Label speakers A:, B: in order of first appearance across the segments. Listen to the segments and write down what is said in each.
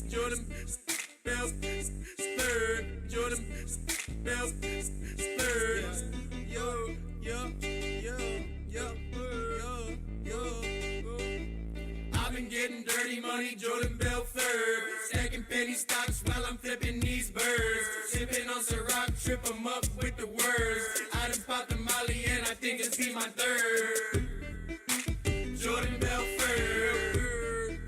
A: Jordan Bell, third. Jordan Bell, third. Yo, yo, yo, yo, yo, yo. I've been getting dirty money, Jordan Bell third. Stacking penny stocks while I'm flipping these birds. Sipping on Ciroc, trip 'em up with the words. I done popped the Molly and I think it's be my third. Jordan Bell third.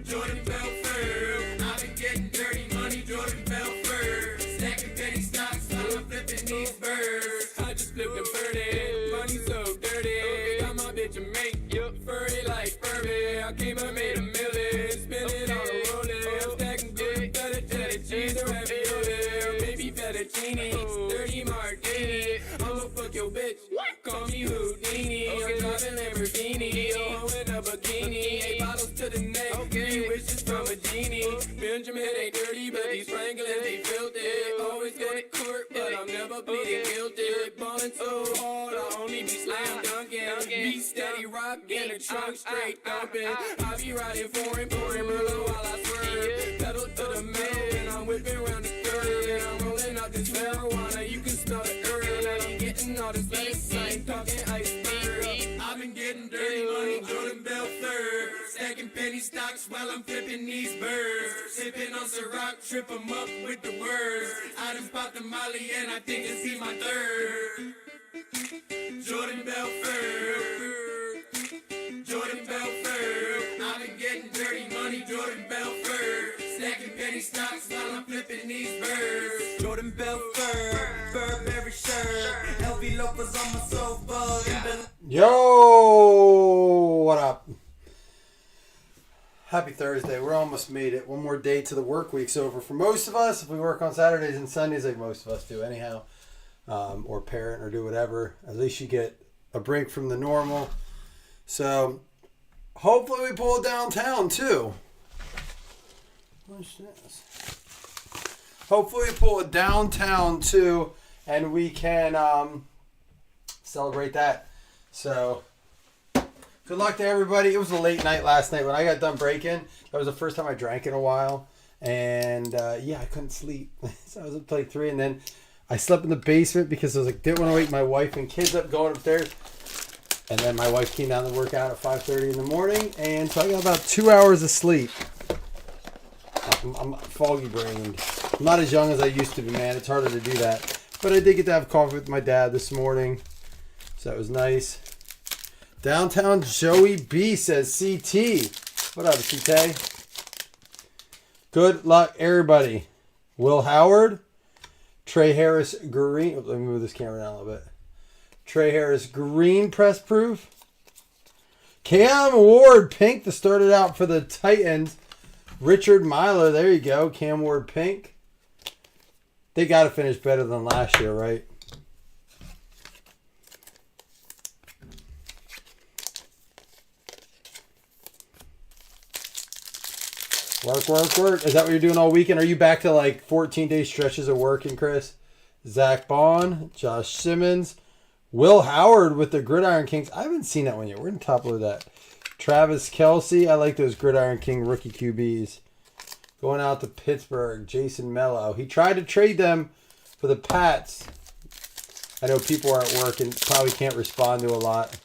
A: Jordan Bell third. I've been getting dirty money, Jordan Bell third. Stacking penny stocks while I'm flipping these birds. I just flipped a birdie, money so dirty. Got my bitch a mate, furry like Furby. I came and made a million, spend it on a rolling. Stacking good, feta cheese or ravioli, or maybe fettuccine. 30 martini, I'ma fuck your bitch. Call me Houdini, I'm driving Lamborghini, oh, in a bikini. 8 bottles to the neck, 3 wishes from a genie. Benjamin ain't dirty, but these Franklins, they filthy. Always go to court, but I'm never pleading guilty. Ballin' so hard, I only be slam dunking. Be steady rockin', the trunk straight thumping. I be riding foreign, Merlot while I swerve. Pedal to the metal, and I'm whipping around the curve. And I'm rolling out this marijuana, you can smell the herb. I be getting all this lease, I ain't talking ice beer. I've been getting dirty money, Jordan Bell third. Stacking penny stocks while I'm flipping these birds. Sipping on Ciroc, trip 'em up with the words. I done popped the Molly and I think it's be my third. Jordan Bell third. Jordan Bell third. I've been getting dirty money, Jordan Bell third. Stacking penny stocks while I'm flipping these birds. Jordan Bell third. Burberry shirt. LV loafers on my sofa.
B: Yo, what up? Happy Thursday. We're almost made it. One more day to the work week's over. For most of us, if we work on Saturdays and Sundays, like most of us do anyhow, or parent or do whatever, at least you get a break from the normal. So hopefully we pull it downtown too. What's this? Hopefully we pull it downtown too, and we can celebrate that. So good luck to everybody. It was a late night last night when I got done breaking. That was the first time I drank in a while, and I couldn't sleep. So I was up till like 3, and then I slept in the basement because I was like, didn't want to wake my wife and kids up going upstairs. And then my wife came down to work out at 5:30 in the morning, and so I got about 2 hours of sleep. I'm foggy brained. I'm not as young as I used to be, man. It's harder to do that. But I did get to have coffee with my dad this morning, so that was nice. Downtown Joey B says, CT. What up, CT? Good luck, everybody. Will Howard, Trey Harris Green. Let me move this camera down a little bit. Trey Harris Green press proof. Cam Ward pink that started out for the Titans. Richard Myler, there you go. Cam Ward pink. They got to finish better than last year, right? Work. Is that what you're doing all weekend? Are you back to like 14-day stretches of working, Chris? Zach Bond, Josh Simmons, Will Howard with the Gridiron Kings. I haven't seen that one yet. We're going to top load that. Travis Kelce. I like those Gridiron King rookie QBs. Going out to Pittsburgh, Jason Mello. He tried to trade them for the Pats. I know people are at work and probably can't respond to a lot.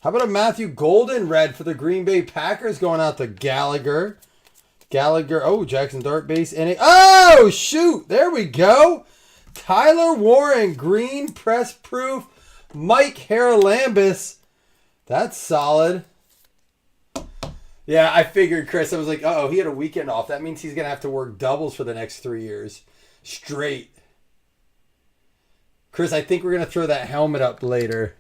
B: How about a Matthew Golden red for the Green Bay Packers going out to Gallagher? Oh, Jackson Dart base inning. Oh, shoot. There we go. Tyler Warren, green press proof. Mike Haralambis. That's solid. Yeah, I figured, Chris. I was like, uh-oh, he had a weekend off. That means he's going to have to work doubles for the next 3 years. Straight. Chris, I think we're going to throw that helmet up later.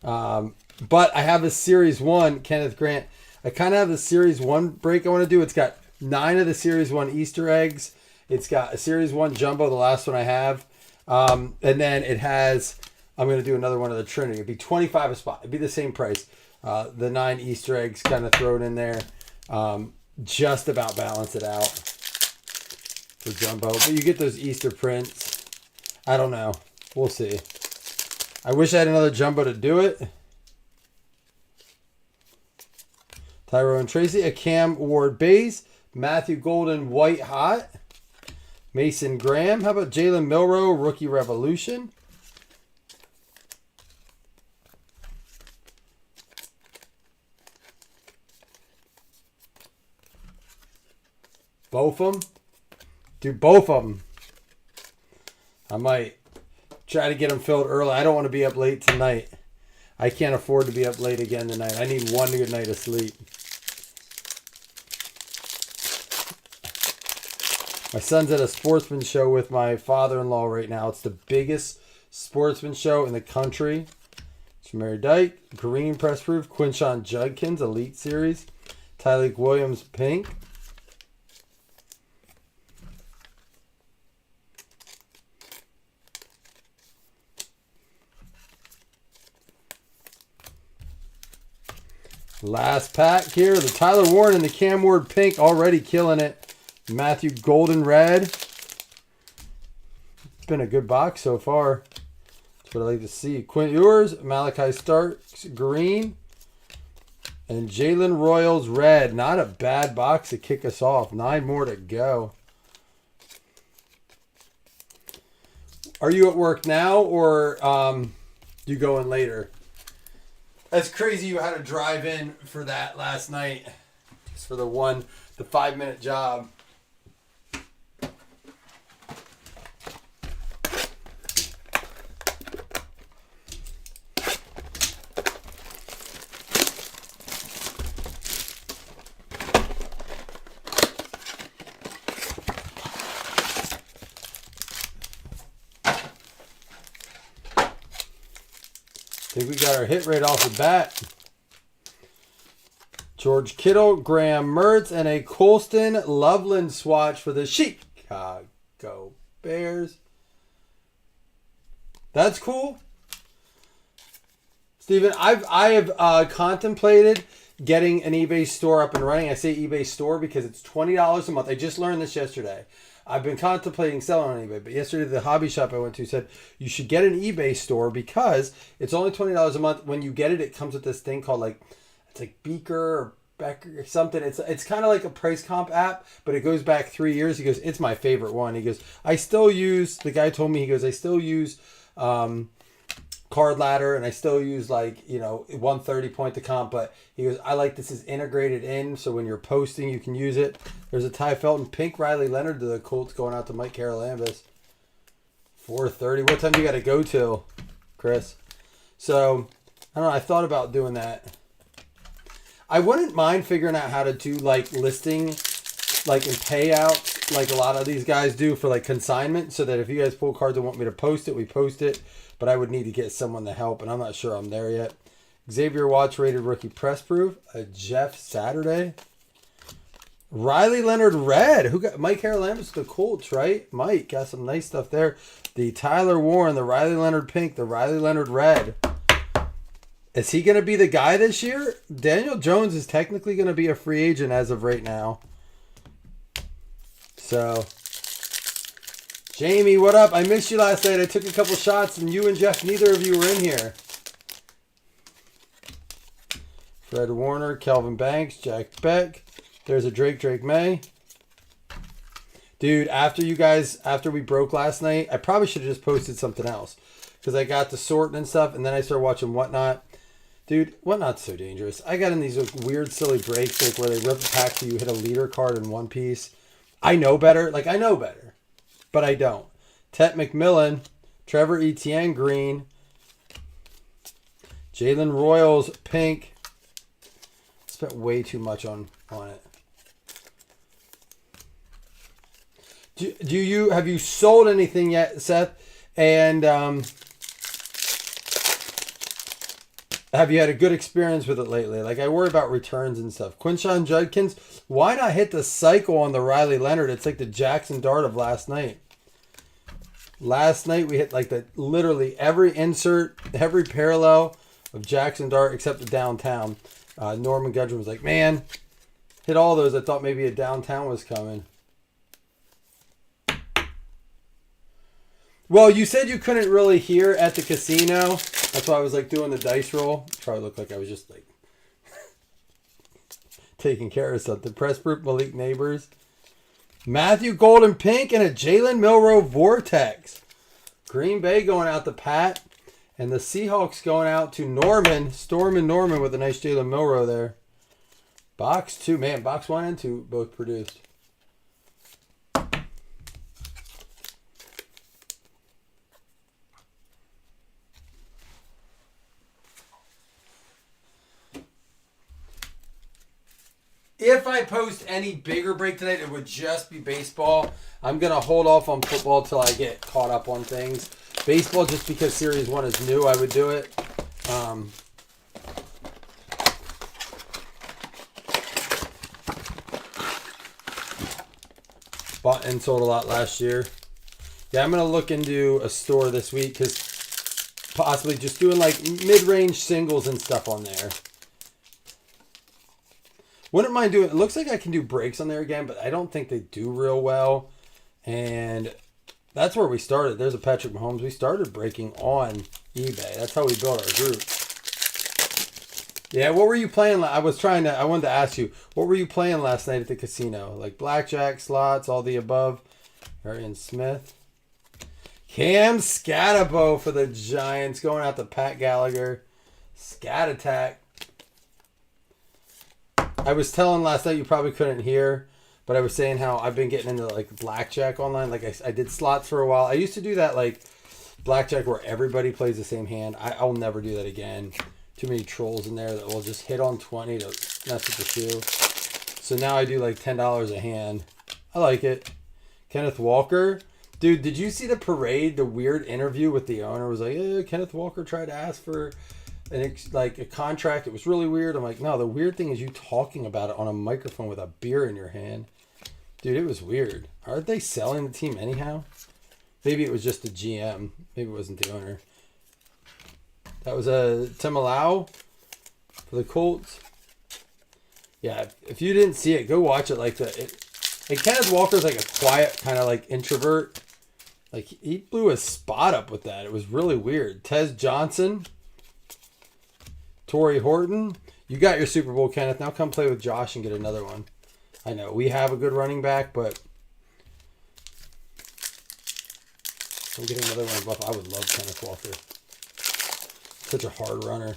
B: But I have a Series 1, Kenneth Grant. I kind of have the Series 1 break I want to do. It's got 9 of the Series 1 Easter eggs. It's got a Series 1 Jumbo, the last one I have. And then it has, I'm going to do another one of the Trinity. It'd be $25 a spot. It'd be the same price. The 9 Easter eggs kind of thrown in there. Just about balance it out for jumbo. But you get those Easter prints. I don't know. We'll see. I wish I had another jumbo to do it. Tyrone Tracy, a Cam Ward base. Matthew Golden white hot. Mason Graham. How about Jalen Milroe, rookie revolution? Both of them? Do both of them. I might try to get them filled early. I don't want to be up late tonight. I can't afford to be up late again tonight. I need one good night of sleep. My son's at a sportsman show with my father-in-law right now. It's the biggest sportsman show in the country. It's Mary Dyke, green press proof, Quinshon Judkins, Elite Series, Tyleek Williams, pink. Last pack here. The Tyler Warren and the Cam Ward pink already killing it. Matthew Golden red. It's been a good box so far. That's what I like to see. Quint Ewers, Malachi Starks green. And Jalen Royals red. Not a bad box to kick us off. 9 more to go. Are you at work now or you go in later? That's crazy you had to drive in for that last night. Just for the 5-minute job. I think we got our hit rate off the bat. George Kittle, Graham Mertz, and a Colston Loveland swatch for the Chicago Bears. That's cool. Steven, I have contemplated getting an eBay store up and running. I say eBay store because it's $20 a month. I just learned this yesterday. I've been contemplating selling on eBay, but yesterday the hobby shop I went to said you should get an eBay store because it's only $20 a month. When you get it, it comes with this thing called it's like Beaker or Becker or something. It's kind of like a price comp app, but it goes back 3 years. He goes, it's my favorite one. He goes, the guy told me, he goes, I still use Card Ladder and I still use 130 point to comp, but he goes, I like this is integrated in, so when you're posting you can use it. There's a Ty Felton pink Riley Leonard to the Colts going out to Mike Carolambis. 4:30. What time do you got to go till, Chris? So I don't know. I thought about doing that. I wouldn't mind figuring out how to do listing, and payout, like a lot of these guys do for consignment, so that if you guys pull cards and want me to post it, we post it. But I would need to get someone to help, and I'm not sure I'm there yet. Xavier Watts rated rookie press proof. A Jeff Saturday. Riley Leonard red. Who got Mike Carolambis? The Colts, right? Mike got some nice stuff there. The Tyler Warren, the Riley Leonard pink, the Riley Leonard red. Is he going to be the guy this year? Daniel Jones is technically going to be a free agent as of right now. So, Jamie, what up? I missed you last night. I took a couple shots and you and Jeff, neither of you were in here. Fred Warner, Kelvin Banks, Jack Beck. There's a Drake May. Dude, after we broke last night, I probably should have just posted something else. Because I got to sorting and stuff, and then I started watching Whatnot. Dude, Whatnot's so dangerous. I got in these weird, silly breaks, where they rip a pack so you hit a leader card in one piece. I know better. I know better. But I don't. Tet McMillan, Trevor Etienne green, Jalen Royals pink. Spent way too much on it. Have you sold anything yet, Seth? And have you had a good experience with it lately? I worry about returns and stuff. Quinshon Judkins, why not hit the cycle on the Riley Leonard? It's like the Jackson Dart of last night. Last night we hit literally every insert, every parallel. of Jackson Dart, except the downtown. Norman Gudgeon was like, man, hit all those. I thought maybe a downtown was coming. Well, you said you couldn't really hear at the casino. That's why I was like doing the dice roll. Probably looked like I was just like taking care of something. Pressproof Malik Neighbors. Matthew Golden Pink and a Jalen Milroe Vortex. Green Bay going out to Pat. And the Seahawks going out to Norman. Storm and Norman with a nice Jalen Milroe there. Box 2. Man, box 1 and 2 both produced. If I post any bigger break tonight, it would just be baseball. I'm going to hold off on football till I get caught up on things. Baseball, just because Series 1 is new, I would do it. Bought and sold a lot last year. Yeah, I'm going to look into a store this week because possibly just doing like mid-range singles and stuff on there. Wouldn't mind doing it. Looks like I can do breaks on there again, but I don't think they do real well. And that's where we started. There's a Patrick Mahomes. We started breaking on eBay. That's how we built our group. Yeah, what were you playing? I wanted to ask you, what were you playing last night at the casino? Like blackjack, slots, all the above? Arian Smith. Cam Scatabo for the Giants. Going out to Pat Gallagher. Scat Attack. I was telling last night, you probably couldn't hear, but I was saying how I've been getting into like blackjack online. Like I did slots for a while. I used to do that like blackjack where everybody plays the same hand. I'll never do that again. Too many trolls in there that will just hit on 20 to mess with the shoe. So now I do like $10 a hand. I like it. Kenneth Walker. Dude, did you see the parade? The weird interview with the owner was like, Kenneth Walker tried to ask for a contract. It was really weird. I'm like, no, the weird thing is you talking about it on a microphone with a beer in your hand. Dude, it was weird. Aren't they selling the team anyhow? Maybe it was just the GM. Maybe it wasn't the owner. That was a Temalau for the Colts. Yeah, if you didn't see it, go watch it. And Kenneth Walker's like a quiet kind of like introvert. Like he blew his spot up with that. It was really weird. Tez Johnson. Torrey Horton. You got your Super Bowl, Kenneth. Now come play with Josh and get another one. I know we have a good running back, but I'm getting another one. Buff. I would love Kenneth Walker. Such a hard runner.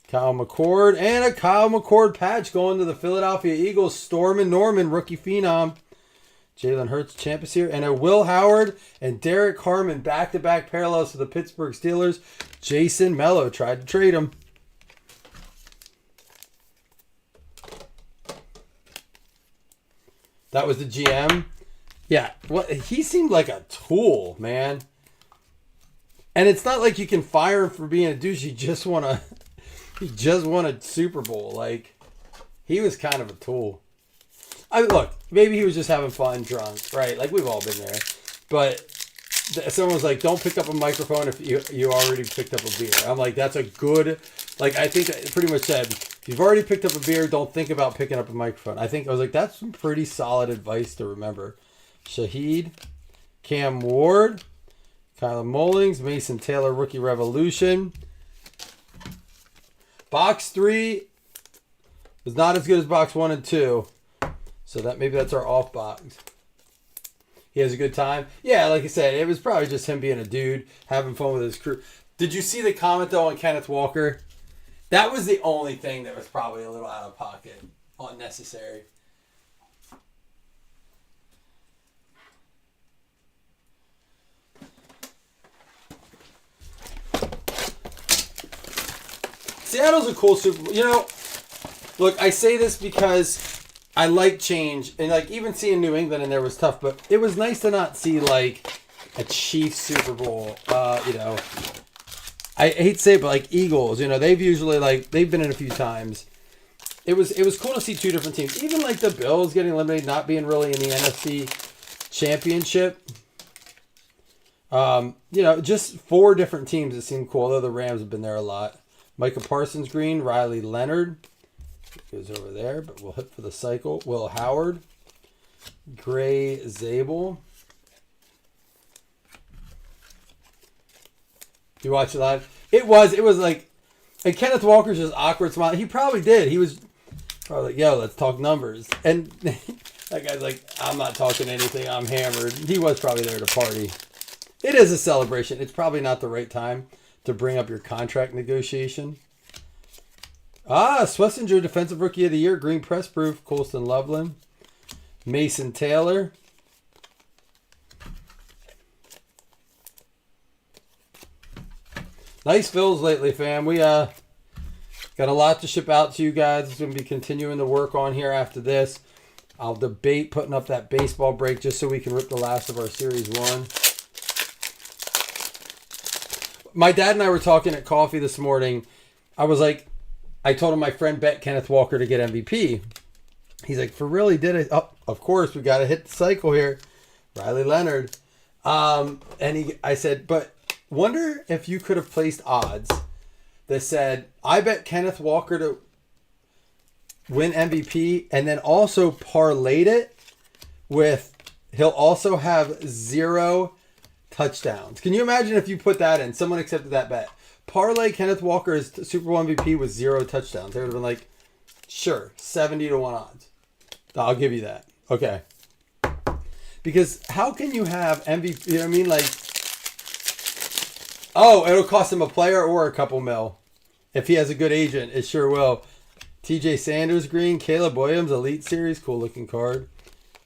B: Kyle McCord and a Kyle McCord patch going to the Philadelphia Eagles. Storm and Norman, rookie phenom. Jalen Hurts, champ is here. And a Will Howard and Derek Harmon back-to-back parallels to the Pittsburgh Steelers. Jason Mello tried to trade him. That was the GM. Yeah, he seemed like a tool, man. And it's not like you can fire him for being a douche. He just won a Super Bowl. Like, he was kind of a tool. Look, maybe he was just having fun drunk, right? Like, we've all been there. But someone was like, don't pick up a microphone if you already picked up a beer. I'm like, that's a good, like, I think it pretty much said, if you've already picked up a beer, don't think about picking up a microphone. I was like, that's some pretty solid advice to remember. Shahid, Cam Ward, Kyler Mullings, Mason Taylor, Rookie Revolution. Box 3 was not as good as box 1 and 2. So maybe that's our off box. He has a good time. Yeah, like I said, it was probably just him being a dude, having fun with his crew. Did you see the comment, though, on Kenneth Walker? That was the only thing that was probably a little out of pocket, unnecessary. Seattle's a cool Super Bowl. You know, look, I say this because I like change, and like even seeing New England in there was tough, but it was nice to not see like a Chiefs Super Bowl. You know, I hate to say it, but like Eagles, you know, they've usually they've been in a few times. It was cool to see two different teams, even like the Bills getting eliminated, not being really in the NFC Championship. You know, just 4 different teams that seem cool, although the Rams have been there a lot. Micah Parsons green, Riley Leonard. Goes over there, but we'll hit for the cycle. Will Howard. Gray Zabel. You watch it live? It was like, and Kenneth Walker's just awkward smile. He probably did. He was probably like, yo, let's talk numbers. And that guy's like, I'm not talking anything. I'm hammered. He was probably there to party. It is a celebration. It's probably not the right time to bring up your contract negotiation. Swessinger, Defensive Rookie of the Year, Green Press Proof, Colston Loveland. Mason Taylor. Nice fills lately, fam. We got a lot to ship out to you guys. It's going to be continuing to work on here after this. I'll debate putting up that baseball break just so we can rip the last of our Series 1. My dad and I were talking at coffee this morning. I told him my friend bet Kenneth Walker to get MVP. He's like, for real, he did it. Oh, of course, we got to hit the cycle here. Riley Leonard. I said, but wonder if you could have placed odds that said, I bet Kenneth Walker to win MVP, and then also parlayed it with he'll also have 0 touchdowns. Can you imagine if you put that in? Someone accepted that bet. Parlay Kenneth Walker's Super Bowl MVP with 0 touchdowns. They would have been like, sure, 70 to 1 odds. I'll give you that. Okay. Because how can you have MVP, you know what I mean? Like, oh, it'll cost him a player or a couple mil. If he has a good agent, it sure will. TJ Sanders green, Caleb Williams Elite Series, cool looking card.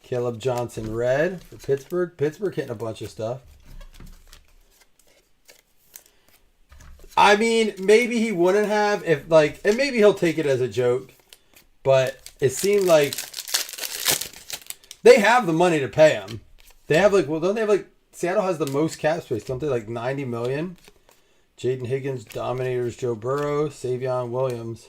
B: Caleb Johnson red for Pittsburgh. Pittsburgh hitting a bunch of stuff. I mean, maybe he wouldn't have if like, and maybe he'll take it as a joke, but it seemed like they have the money to pay him. They have like, well, don't they have like, Seattle has the most cap space, don't they? Like 90 million. Jaden Higgins, Dominators, Joe Burrow, Savion Williams.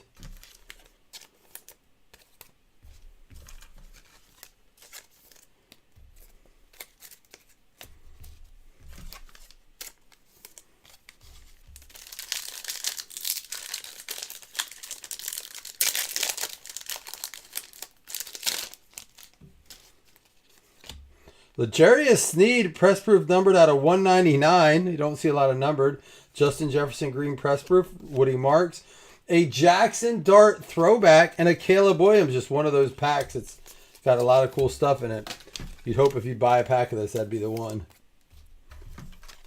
B: L'Jarius Sneed, press proof numbered out of 199. You don't see a lot of numbered. Justin Jefferson green press proof. Woody Marks. A Jackson Dart throwback and a Caleb Williams. Just one of those packs. It's got a lot of cool stuff in it. You'd hope if you buy a pack of this, that'd be the one.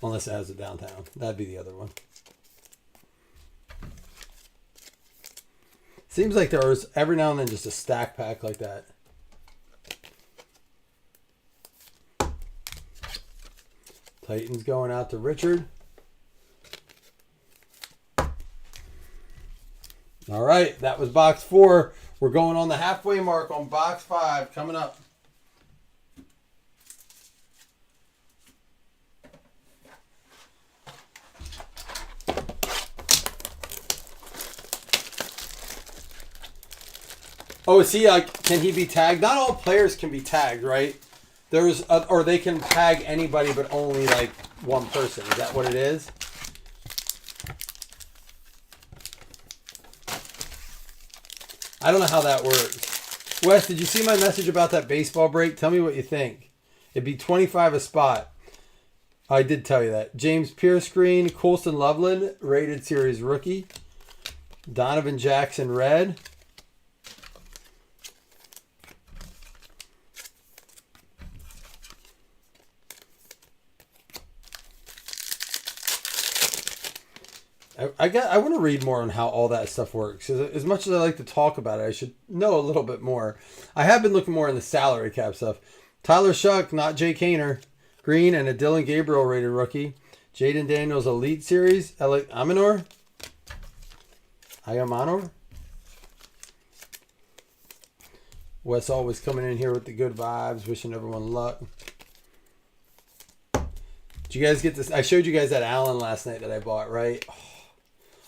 B: Unless it has it downtown. That'd be the other one. Seems like there was every now and then just a stack pack like that. Titans going out to Richard. All right, that was box 4. We're going on the halfway mark on box 5 coming up. Oh, is he can he be tagged? Not all players can be tagged, right? Or they can tag anybody, but only like one person. Is that what it is? I don't know how that works. Wes, did you see my message about that baseball break? Tell me what you think. It'd be $25 a spot. I did tell you that. James Pierce green, Colston Loveland, rated series rookie. Donovan Jackson red. I want to read more on how all that stuff works. As much as I like to talk about it, I should know a little bit more. I have been looking more in the salary cap stuff. Tyler Shuck, not Jay Kaner, green, and a Dylan Gabriel rated rookie. Jaden Daniels Elite Series, Amanor. Wes always coming in here with the good vibes, wishing everyone luck. Did you guys get this? I showed you guys that Allen last night that I bought, right? Oh,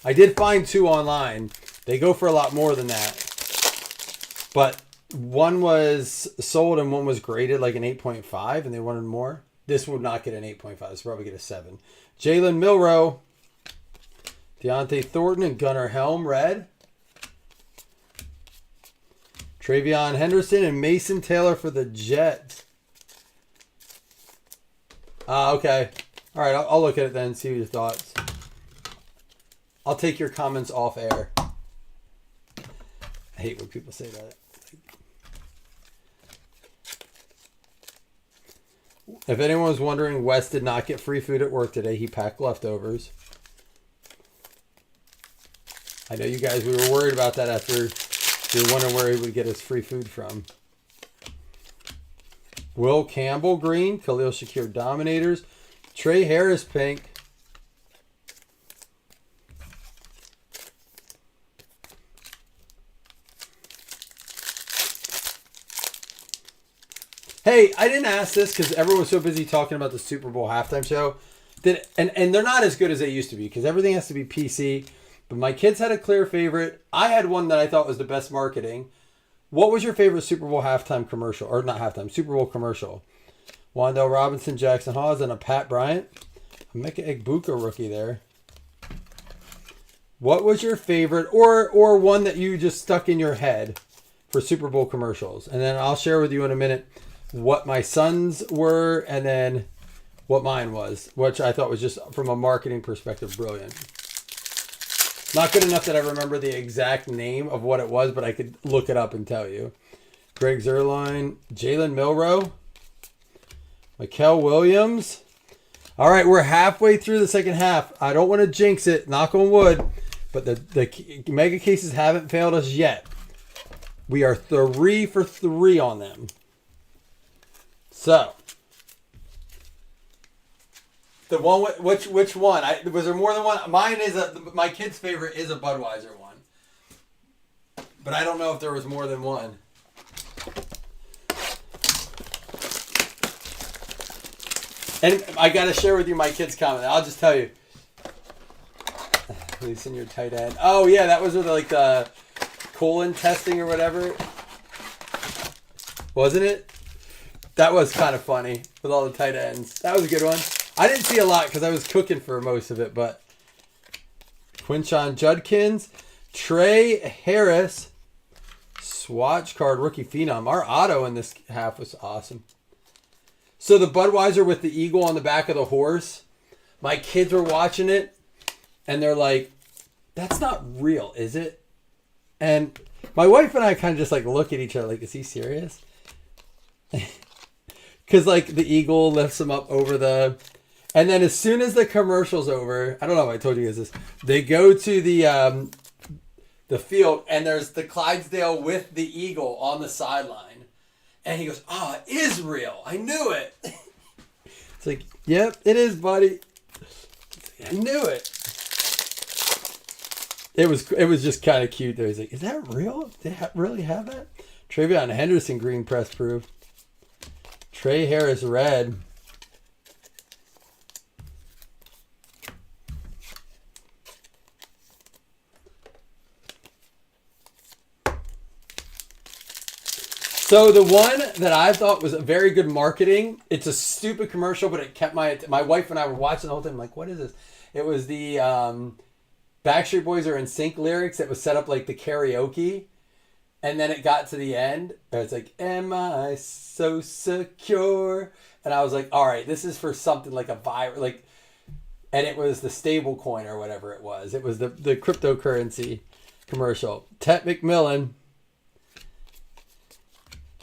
B: I did find 2 online. They go for a lot more than that. But one was sold and one was graded like an 8.5 and they wanted more. This would not get an 8.5. This would probably get a 7. Jalen Milroe, Deontay Thornton, and Gunnar Helm, red. Travion Henderson and Mason Taylor for the Jets. Okay. All right, I'll look at it then and see your thoughts. I'll take your comments off air. I hate when people say that. If anyone was wondering, Wes did not get free food at work today. He packed leftovers. I know you guys, we were worried about that after we were wondering where he would get his free food from. Will Campbell, green. Khalil Shakir, Dominators. Trey Harris, pink. Hey, I didn't ask this because everyone was so busy talking about the Super Bowl halftime show. And they're not as good as they used to be because everything has to be PC. But my kids had a clear favorite. I had one that I thought was the best marketing. What was your favorite Super Bowl halftime commercial? Or not halftime, Super Bowl commercial. Wan'Dale Robinson, Jackson Hawes, and a Pat Bryant. A Mecca Egbuka rookie there. What was your favorite or one that you just stuck in your head for Super Bowl commercials? And then I'll share with you in a minute what my sons were and then what mine was, which I thought was just from a marketing perspective brilliant. Not good enough that I remember the exact name of what it was, but I could look it up and tell you. Greg Zerline, Jalen Milroe, Mikael Williams. All right, we're halfway through the second half. I don't want to jinx it, knock on wood, but the mega cases haven't failed us yet. We are 3 for 3 on them. So, the one, which one? Was there more than one? Mine is my kid's favorite is a Budweiser one, but I don't know if there was more than one. And I got to share with you my kid's comment. I'll just tell you. At least in your tight end. Oh yeah, that was with like the colon testing or whatever, wasn't it? That was kind of funny with all the tight ends. That was a good one. I didn't see a lot because I was cooking for most of it, but Quinshon Judkins, Trey Harris, swatch card rookie phenom. Our auto in this half was awesome. So the Budweiser with the eagle on the back of the horse, my kids were watching it and they're like, that's not real, is it? And my wife and I kind of just like look at each other like, is he serious? Because like the eagle lifts him up over the... And then as soon as the commercial's over, I don't know if I told you guys this, they go to the field and there's the Clydesdale with the eagle on the sideline. And he goes, it is real. I knew it. It's like, yep, it is, buddy. I knew it. It was just kind of cute there. He's like, is that real? They really have that? Travion Henderson, green press proof. Trey Harris, red. So the one that I thought was a very good marketing, it's a stupid commercial, but it kept my wife and I were watching the whole thing. I'm like, what is this? It was the Backstreet Boys Are in Sync lyrics that was set up like the karaoke. And then it got to the end. And it's like, am I so secure? And I was like, all right, this is for something like a viral, like, and it was the stable coin or whatever it was. It was the cryptocurrency commercial. Tet McMillan.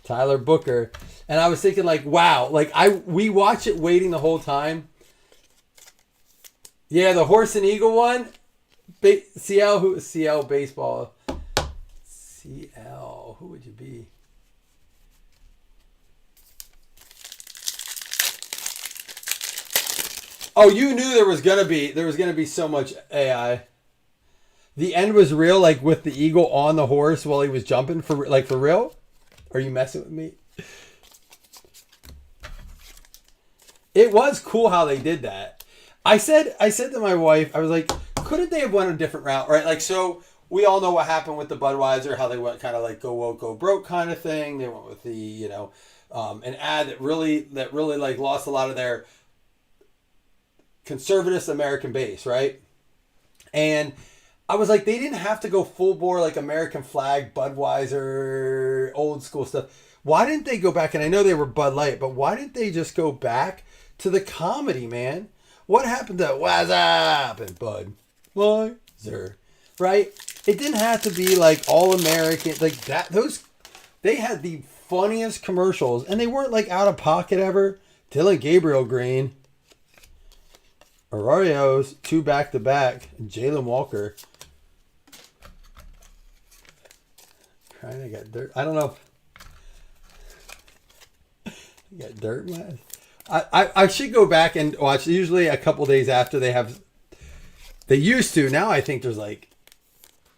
B: Tyler Booker. And I was thinking like, wow, like we watch it waiting the whole time. Yeah, the horse and eagle one. CL baseball. CL, who would you be? Oh, you knew there was gonna be so much AI. The end was real, like with the eagle on the horse while he was jumping for real. Are you messing with me? It was cool how they did that. I said to my wife, I was like, couldn't they have went a different route, right? Like, so we all know what happened with the Budweiser, how they went kind of like go woke, go broke kind of thing. They went with the, an ad that really like lost a lot of their conservative American base, right? And I was like, they didn't have to go full bore like American flag, Budweiser, old school stuff. Why didn't they go back? And I know they were Bud Light, but why didn't they just go back to the comedy, man? What happened to What's Up and Budweiser, right? It didn't have to be like all American, like that. They had the funniest commercials, and they weren't like out of pocket ever. Dylan Gabriel Green, Arroyo's 2 back-to-back, Jalen Walker. Trying to get dirt. I don't know. Got dirt, man. I should go back and watch. Usually a couple days after they used to. Now I think there's like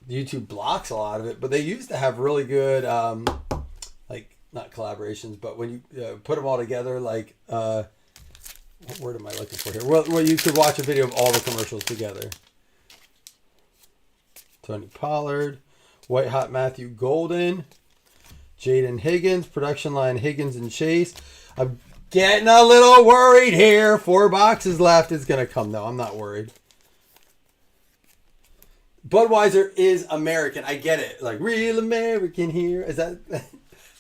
B: YouTube blocks a lot of it, but they used to have really good like not collaborations, but when you put them all together, like what word am I looking for here? Well, you could watch a video of all the commercials together. Tony Pollard, White Hot Matthew Golden, Jaden Higgins, production line Higgins and Chase. I'm getting a little worried here. 4 boxes left. It's going to come, though. I'm not worried. Budweiser is American. I get it. Like, real American here. Is that...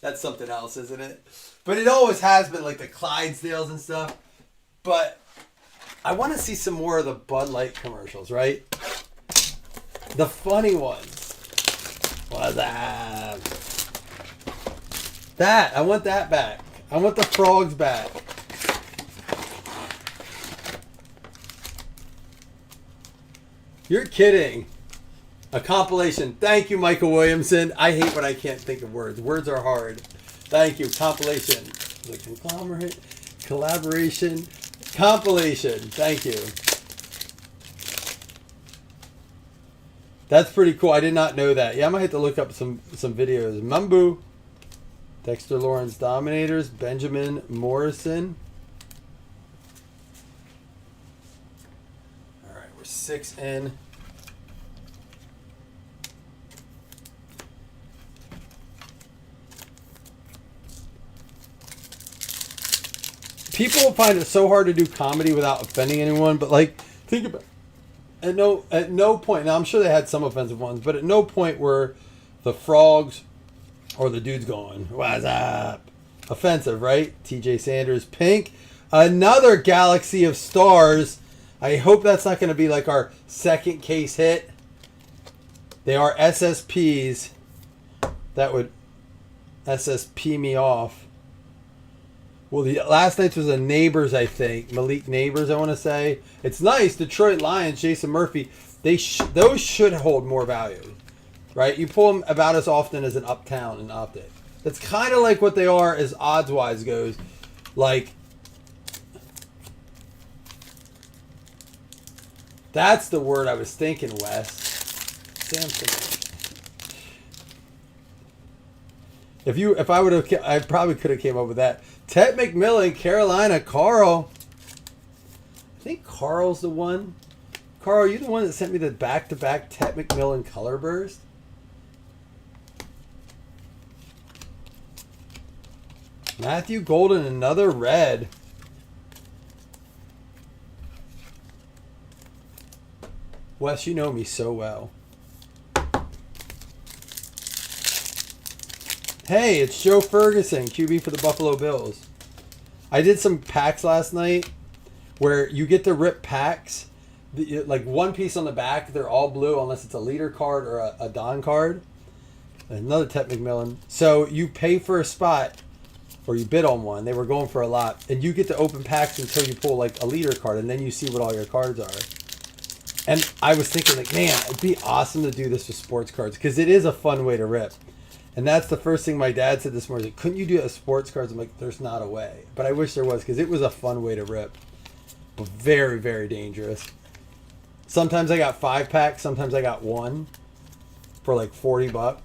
B: That's something else, isn't it? But it always has been, like the Clydesdales and stuff. But I want to see some more of the Bud Light commercials, right? The funny ones. What's that? I want that back. I want the frogs back. You're kidding. A compilation. Thank you, Michael Williamson. I hate when I can't think of words. Words are hard. Thank you. Compilation. The conglomerate. Collaboration. Compilation. Thank you. That's pretty cool. I did not know that. Yeah, I might have to look up some videos. Mumbu. Dexter Lawrence Dominators. Benjamin Morrison. All right, we're 6 in. People find it so hard to do comedy without offending anyone, but like, think about it. At no point, now I'm sure they had some offensive ones, but at no point were the frogs or the dudes going, what's up? Offensive, right? TJ Sanders, Pink. Another Galaxy of Stars. I hope that's not going to be like our second case hit. They are SSPs. That would SSP me off. Well, the last night's was a Neighbors, I think. Malik Neighbors, I want to say. It's nice. Detroit Lions, Jason Murphy. Those should hold more value, right? You pull them about as often as an Uptown and Optic. That's kind of like what they are as odds-wise goes. Like, that's the word I was thinking, Wes. Samson. If I would have, I probably could have came up with that. Ted McMillan, Carolina, Carl. I think Carl's the one. Carl, are you the one that sent me the back-to-back Ted McMillan color burst? Matthew Golden, another red. Wes, you know me so well. Hey, it's Joe Ferguson, QB for the Buffalo Bills. I did some packs last night where you get to rip packs. Like one piece on the back, they're all blue unless it's a leader card or a Don card. Another Ted McMillan. So you pay for a spot or you bid on one. They were going for a lot. And you get to open packs until you pull like a leader card and then you see what all your cards are. And I was thinking like, man, it'd be awesome to do this with sports cards because it is a fun way to rip. And that's the first thing my dad said this morning. Couldn't you do it with sports cards? I'm like, there's not a way. But I wish there was because it was a fun way to rip. But very, very dangerous. Sometimes I got 5 packs. Sometimes I got 1 for like $40.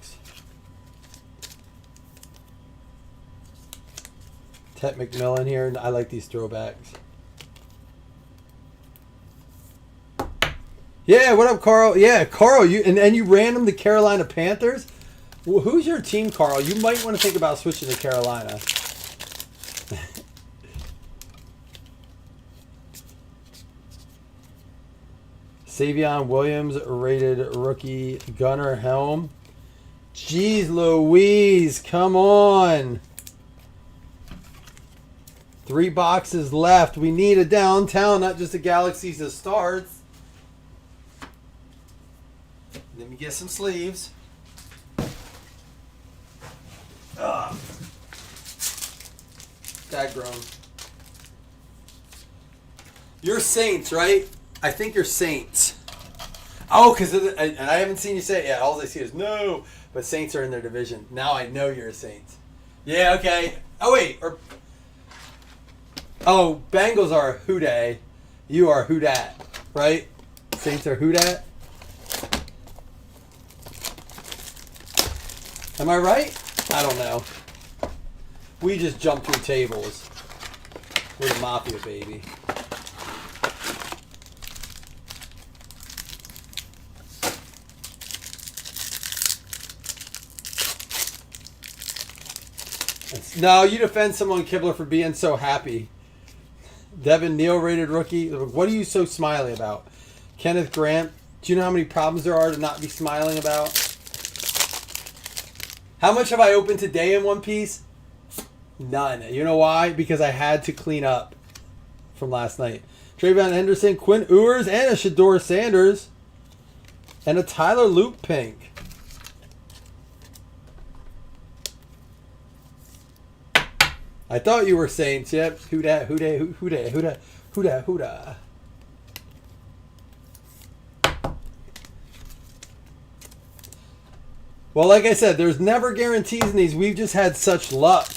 B: Ted McMillan here. I like these throwbacks. Yeah, what up, Carl? Yeah, Carl, and you ran them the Carolina Panthers? Well, who's your team, Carl? You might want to think about switching to Carolina. Savion Williams, rated rookie. Gunnar Helm. Jeez Louise, come on. 3 boxes left. We need a downtown, not just a Galaxies of Stars. Let me get some sleeves. Ugh. Dad grown. You're Saints, right? I think you're Saints. Oh, because and I haven't seen you say it yet. All I see is no. But Saints are in their division. Now I know you're a Saints. Yeah, okay. Oh, wait. Bengals are who day. You are who dat, right? Saints are who dat. Am I right? I don't know. We just jump through tables. We're the Mafia, baby. No, you defend someone, Kibler, for being so happy. Devin Neal, rated rookie. What are you so smiley about? Kenneth Grant. Do you know how many problems there are to not be smiling about? How much have I opened today in One Piece? None. You know why? Because I had to clean up from last night. Trayvon Henderson, Quinn Ewers, and a Shador Sanders. And a Tyler Luke pink. I thought you were Saints. Yep. Who dat, who dat, who dat, who dat, who dat, who dat. Well, like I said, there's never guarantees in these. We've just had such luck.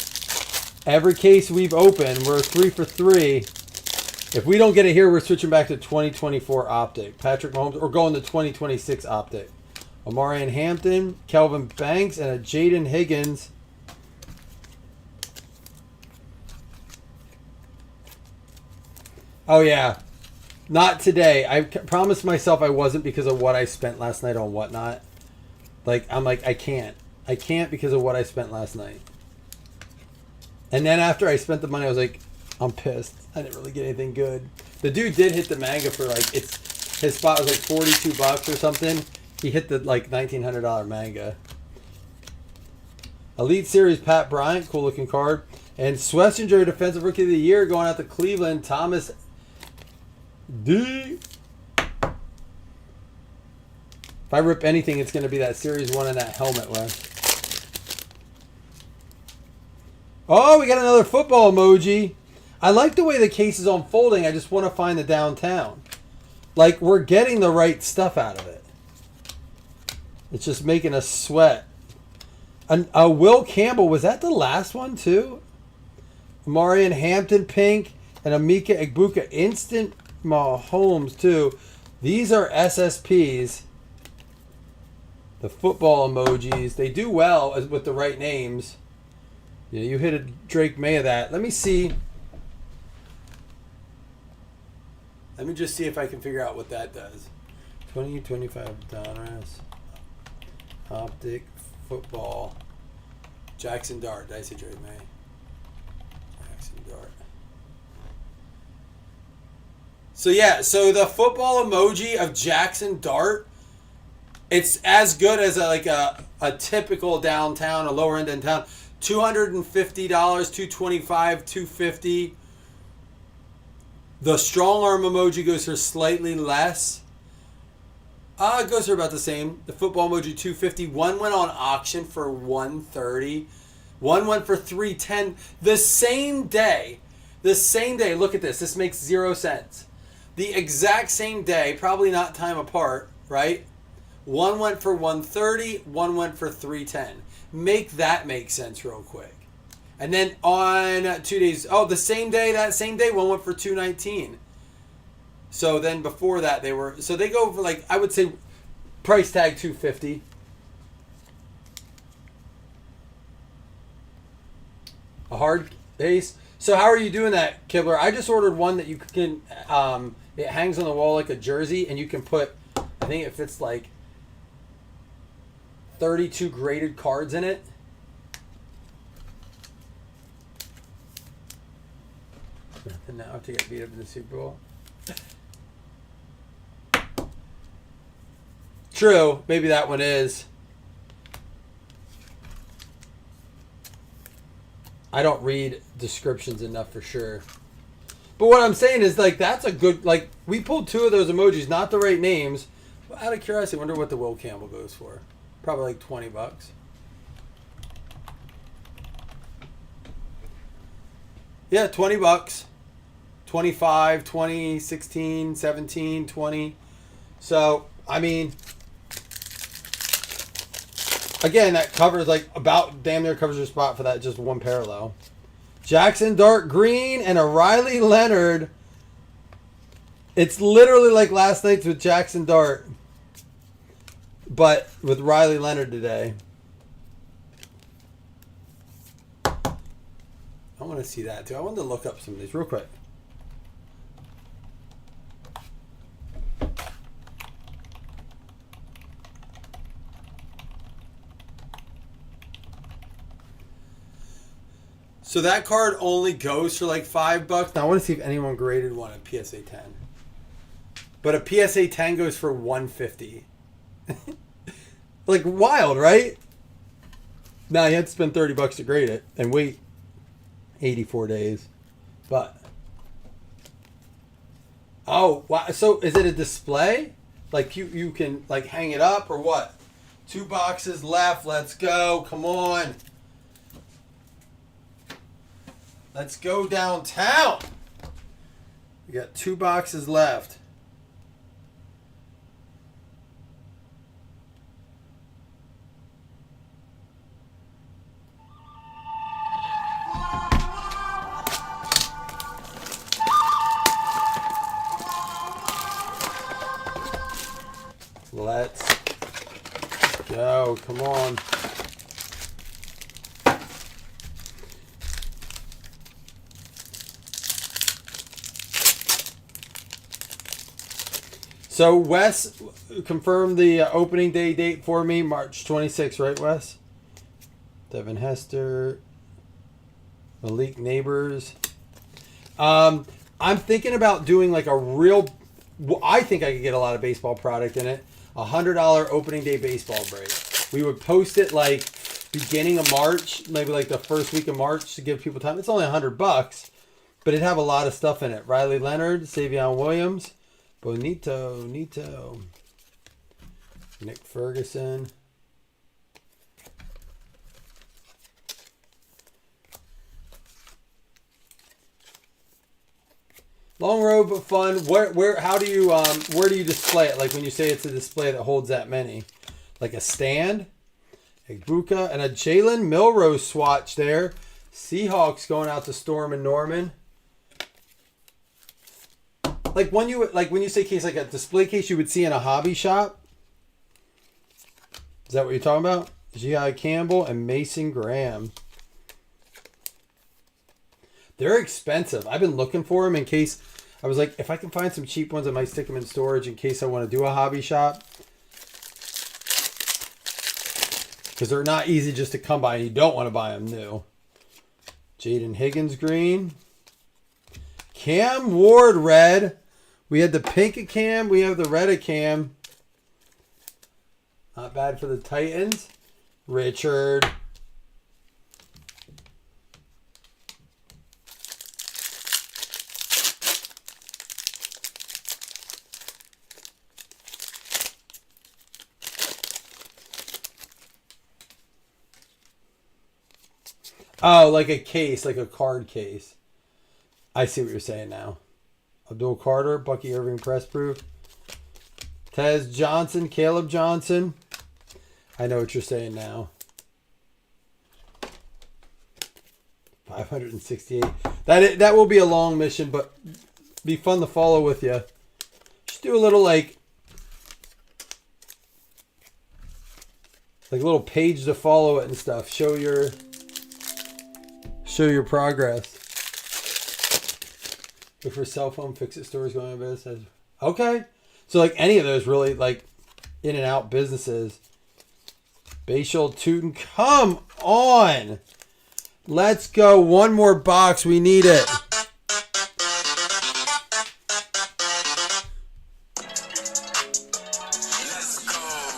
B: Every case we've opened, we're 3 for 3. If we don't get it here, we're switching back to 2024 Optic. Patrick Mahomes, or going to 2026 Optic. Omarion Hampton, Kelvin Banks, and a Jaden Higgins. Oh, yeah. Not today. I promised myself I wasn't because of what I spent last night on Whatnot. I'm like, I can't. I can't because of what I spent last night. And then after I spent the money, I was like, I'm pissed. I didn't really get anything good. The dude did hit the manga for his spot was like $42 or something. He hit the $1,900 manga. Elite Series Pat Bryant, cool looking card. And Schlesinger, Defensive Rookie of the Year, going out to Cleveland, Thomas D. If I rip anything, it's going to be that Series 1 and that helmet left. Oh, we got another football emoji. I like the way the case is unfolding. I just want to find the downtown. We're getting the right stuff out of it. It's just making us sweat. Will Campbell, was that the last one too? Marion Hampton pink and Amika Egbuka instant Mahomes too. These are SSPs. The football emojis. They do well with the right names. Yeah, you hit a Drake May of that. Let me see. Let me just see if I can figure out what that does. 2025 Donruss. Optic football. Jackson Dart. Did I say Drake May? Jackson Dart. So yeah, so the football emoji of Jackson Dart, it's as good as a typical downtown, a lower end in town. $250, $225, $250. The strong arm emoji goes for slightly less. It goes for about the same. The football emoji $250. One went on auction for $130. One went for $310. The same day. Look at this. This makes 0 cents. The exact same day, probably not time apart, right? One went for $130. One went for $310. Make that make sense real quick. And then on 2 days, that same day, one went for $219. So then before that, they go for I would say price tag $250. A hard base. So how are you doing that, Kibler? I just ordered one that you can, it hangs on the wall like a jersey, and you can put, I think it fits 32 graded cards in it. Nothing now to get beat up in the Super Bowl. True. Maybe that one is. I don't read descriptions enough for sure. But what I'm saying is, like, that's a good, like, we pulled 2 of those emojis, not the right names. But out of curiosity, I wonder what the Will Campbell goes for. Probably like $20. Yeah, $20. 25, 20, 16, 17, 20. So, I mean, again, that covers like about damn near covers your spot for that just one parallel. Jackson Dart Green and a Riley Leonard. It's literally like last night's with Jackson Dart, but with Riley Leonard today. I want to see that too. I wanted to look up some of these real quick. So that card only goes for like $5. Now I want to see if anyone graded one at PSA 10. But a PSA 10 goes for $150. Like wild, right? Now you have to spend $30 to grade it and wait 84 days. But oh, wow. So is it a display? Like you can like hang it up or what? 2 boxes left. Let's go. Come on. Let's go downtown. We got 2 boxes left. Let's go. Come on. So Wes confirmed the opening day date for me, March 26th, right, Wes? Devin Hester, Malik Neighbors. I'm thinking about doing like a real. I think I could get a lot of baseball product in it. $100 opening day baseball break. We would post it like beginning of March, maybe like the first week of March to give people time. It's only $100, but it'd have a lot of stuff in it. Riley Leonard, Savion Williams. Bonito, Nito, Nick Ferguson. Long road but fun. How do you where do you display it? Like when you say it's a display that holds that many, like a stand, a Buka and a Jalen Milrose swatch there. Seahawks going out to Storm and Norman. Like when you say case, like a display case you would see in a hobby shop. Is that what you're talking about? G.I. Campbell and Mason Graham. They're expensive. I've been looking for them in case. I was like, if I can find some cheap ones, I might stick them in storage in case I want to do a hobby shop. Because they're not easy just to come by and you don't want to buy them new. Jaden Higgins green. Cam Ward red. We had the pink of Cam. We have the red of Cam. Not bad for the Titans. Richard. Oh, like a case, like a card case. I see what you're saying now. Abdul Carter, Bucky Irving press proof. Tez Johnson, Caleb Johnson. I know what you're saying now. 568. That will be a long mission, but be fun to follow with you. Just do a little like a little page to follow it and stuff. Show your progress. Look for cell phone fix-it stores going on business. Okay. So like any of those really like in and out businesses. Bashal Tootin. Come on. Let's go. One more box. We need it.
A: Let's go.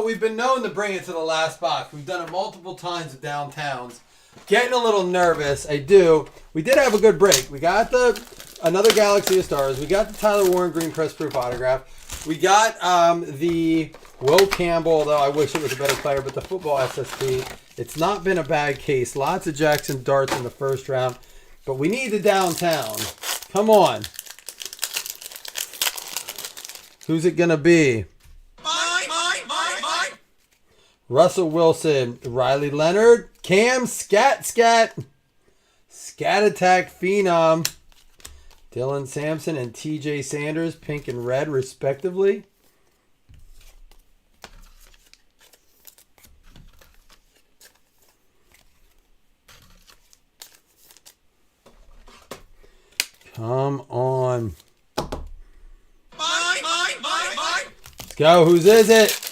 B: we've been known to bring it to the last box. We've done it multiple times at downtowns. Getting a little nervous. I do. We did have a good break. We got another Galaxy of Stars. We got the Tyler Warren Green Press Proof autograph. We got the Will Campbell, although I wish it was a better player, but the football SSP. It's not been a bad case. Lots of Jackson darts in the first round. But we need the downtown. Come on. Who's it going to be? Russell Wilson, Riley Leonard, Cam Scat Attack Phenom, Dylan Sampson, and TJ Sanders, pink and red, respectively. Come on. Let's go. Whose is it?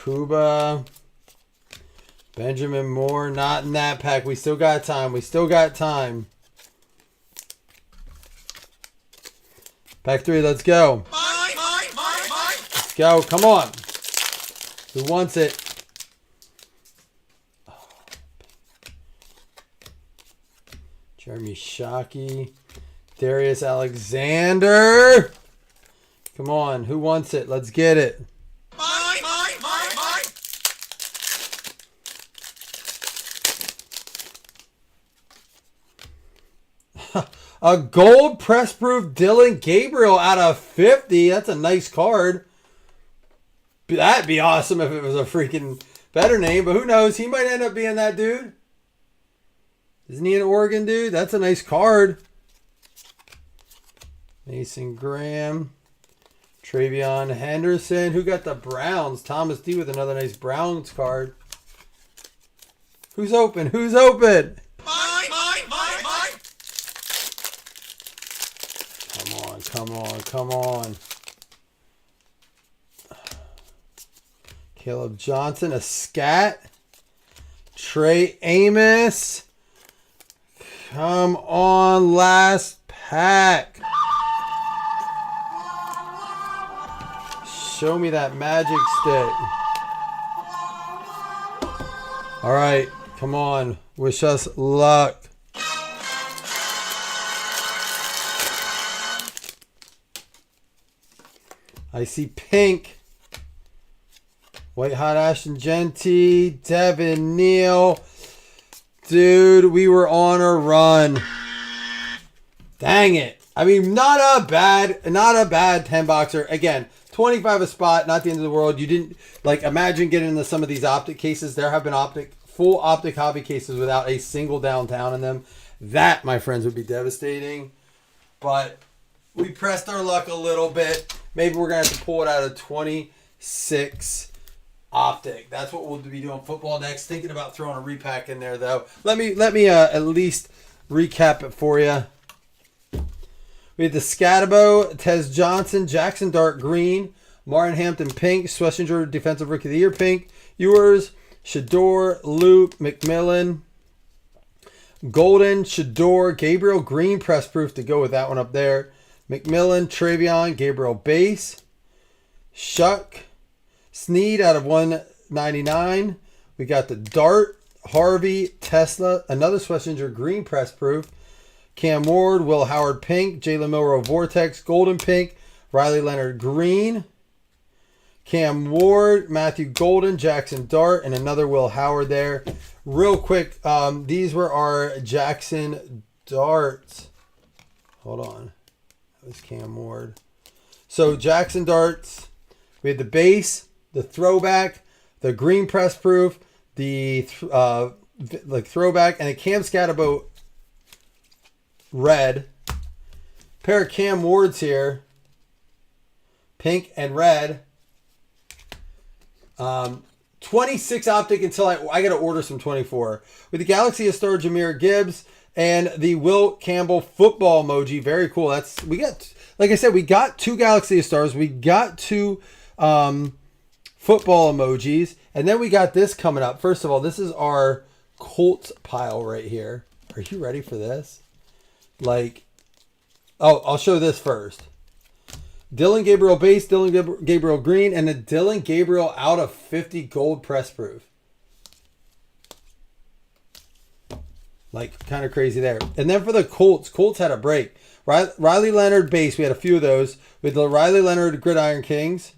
B: Kuba, Benjamin Moore, not in that pack. We still got time. We still got time. Pack 3, let's go. Let's go. Come on. Who wants it? Jeremy Shockey, Darius Alexander. Come on. Who wants it? Let's get it. A gold press proof Dylan Gabriel out of 50. That's a nice card. That'd be awesome if it was a freaking better name, but who knows? He might end up being that dude. Isn't he an Oregon dude? That's a nice card. Mason Graham. Travion Henderson. Who got the Browns? Thomas D with another nice Browns card. Who's open? Who's open? Come on, come on. Caleb Johnson, a scat. Trey Amos. Come on, last pack. Show me that magic stick. All right, come on. Wish us luck. I see pink. White Hot Ashton Genty. Devin Neal. Dude, we were on a run. Dang it. I mean, not a bad 10-boxer. Again, 25 a spot, not the end of the world. You didn't, like, imagine getting into some of these optic cases. There have been full optic hobby cases without a single downtown in them. That, my friends, would be devastating. But we pressed our luck a little bit. Maybe we're going to have to pull it out of 26 optic. That's what we'll be doing football next. Thinking about throwing a repack in there, though. Let me at least recap it for you. We had the Scatabo, Tez Johnson, Jackson Dart Green, Martin Hampton Pink, Schlesinger Defensive Rookie of the Year Pink, Ewers, Shador, Luke, McMillan, Golden, Shador, Gabriel Green Press Proof to go with that one up there. McMillan, Travion, Gabriel Base, Shuck, Sneed out of 199. We got the Dart, Harvey, Tesla, another Schlesinger Green Press Proof, Cam Ward, Will Howard Pink, Jalen Milroe Vortex, Golden Pink, Riley Leonard Green, Cam Ward, Matthew Golden, Jackson Dart, and another Will Howard there. Real quick, these were our Jackson Darts. Hold on. That was Cam Ward. So Jackson Darts, we had the base, the throwback, the green press proof, the throwback, and a Cam Scatabo red. Pair of Cam Wards here, pink and red. 26 optic until I got to order some 24. With the Galaxy of Star Jahmyr Gibbs and the Will Campbell football emoji. Very cool. We got, like I said, we got 2 Galaxy of Stars. We got 2 football emojis. And then we got this coming up. First of all, this is our Colts pile right here. Are you ready for this? I'll show this first. Dylan Gabriel base, Dylan Gabriel green, and a Dylan Gabriel out of 50 gold press proof. Like, kind of crazy there. And then for the Colts had a break. Riley Leonard base, we had a few of those. We had the Riley Leonard Gridiron Kings,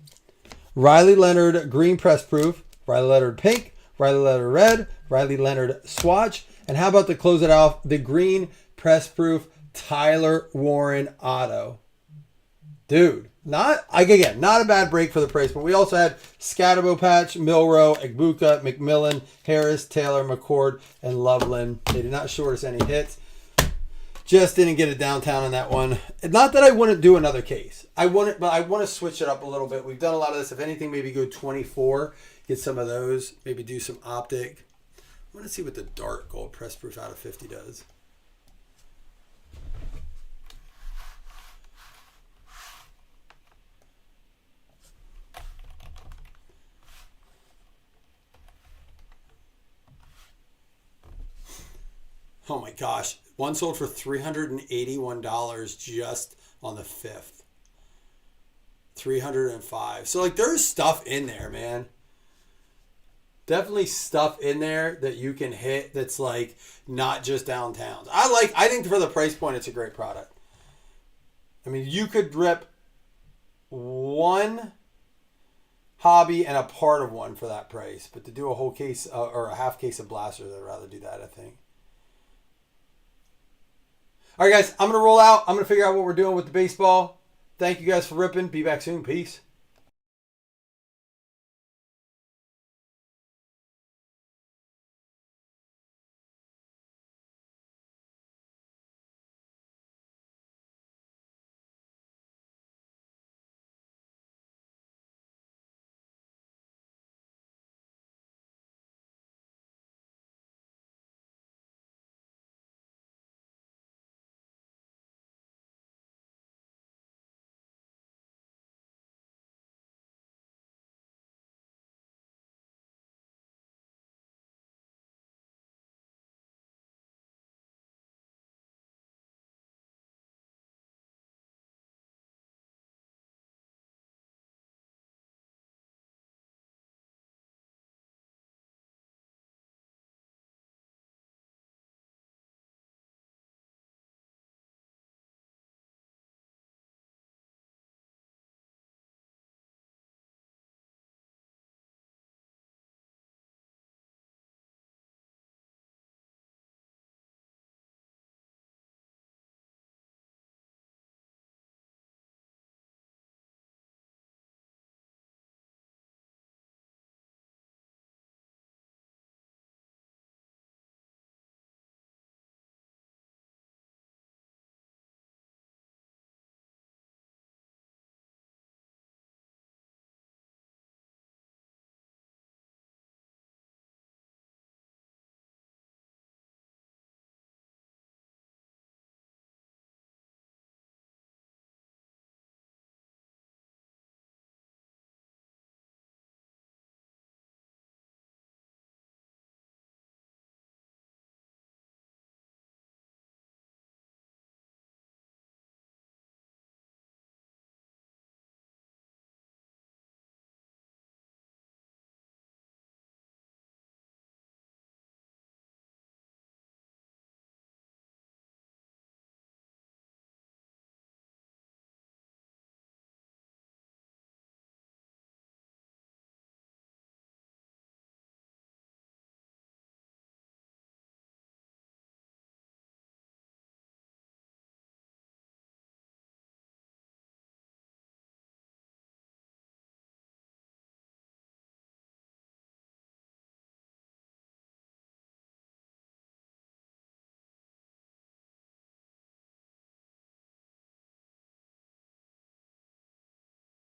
B: Riley Leonard green press proof, Riley Leonard pink, Riley Leonard red, Riley Leonard swatch, and how about to close it off, the green press proof Tyler Warren auto. Dude, not a bad break for the price, but we also had Scatabo Patch, Milrow, Egbuka, McMillan, Harris, Taylor, McCord, and Loveland. They did not short us any hits. Just didn't get it downtown on that one. Not that I wouldn't do another case. But I want to switch it up a little bit. We've done a lot of this. If anything, maybe go 24, get some of those, maybe do some optic. I want to see what the dark gold press proof out of 50 does. Oh my gosh. One sold for $381 just on the 5th. 305. So like there's stuff in there, man. Definitely stuff in there that you can hit that's like not just downtowns. I think for the price point it's a great product. I mean, you could rip one hobby and a part of one for that price, but to do a whole case or a half case of blasters, I'd rather do that, I think. All right, guys, I'm going to roll out. I'm going to figure out what we're doing with the baseball. Thank you guys for ripping. Be back soon. Peace.